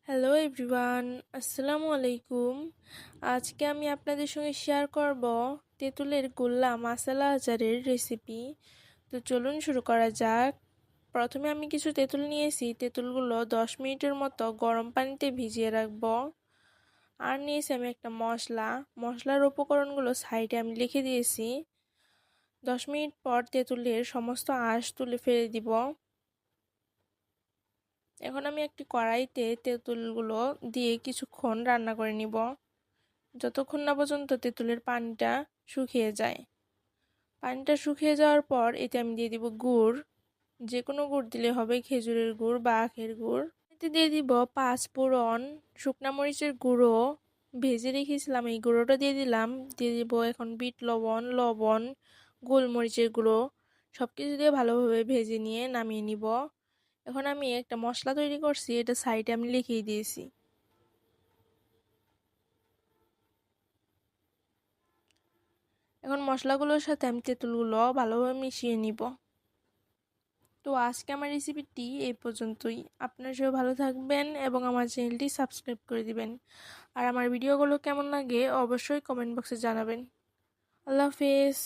Hello everyone, আসসালামু আলাইকুম। আজকে আমি আপনাদের সঙ্গে শেয়ার করব তেঁতুলের গোল্লা মাসালা আচারের রেসিপি। তো চলুন শুরু করা যাক। প্রথমে আমি কিছু তেঁতুল নিয়েছি। তেঁতুলগুলো 10 মিনিটের মতো গরম পানিতে ভিজিয়ে রাখবো। আর নিয়েছি আমি একটা মশলার উপকরণগুলো সাইডে আমি লিখে দিয়েছি। 10 মিনিট পর তেঁতুলের সমস্ত আঁশ তুলে ফেলে দিব। এখন আমি একটি কড়াইতে তেঁতুলগুলো দিয়ে কিছুক্ষণ রান্না করে নিব, যতক্ষণ না পর্যন্ত তেঁতুলের পানিটা শুকিয়ে যায়। পানিটা শুকিয়ে যাওয়ার পর এতে আমি দিয়ে দিব গুড়। যে কোনো গুড় দিলে হবে, খেজুরের গুড় বা আখের গুড়। এতে দিয়ে দিব 5 ফোড়ন, শুকনা মরিচের গুঁড়ো ভেজে রেখেছিলাম, এই গুঁড়োটা দিয়ে দিলাম। দিয়ে দিব এখন বিট লবণ, গোলমরিচের গুঁড়ো, সব কিছু দিয়ে ভালোভাবে ভেজে নিয়ে নামিয়ে নিব। এখন আমি একটা মশলা তৈরি করছি, এটা সাইডে আমি লিখেই দিয়েছি। এখন মশলাগুলোর সাথে আমি তেঁতুলগুলো ভালোভাবে মিশিয়ে নিব। তো আজকে আমার রেসিপিটি এই পর্যন্তই। আপনারা সবাই ভালো থাকবেন এবং আমার চ্যানেলটি সাবস্ক্রাইব করে দিবেন। আর আমার ভিডিওগুলো কেমন লাগে অবশ্যই কমেন্ট বক্সে জানাবেন। আল্লাহ হাফেজ।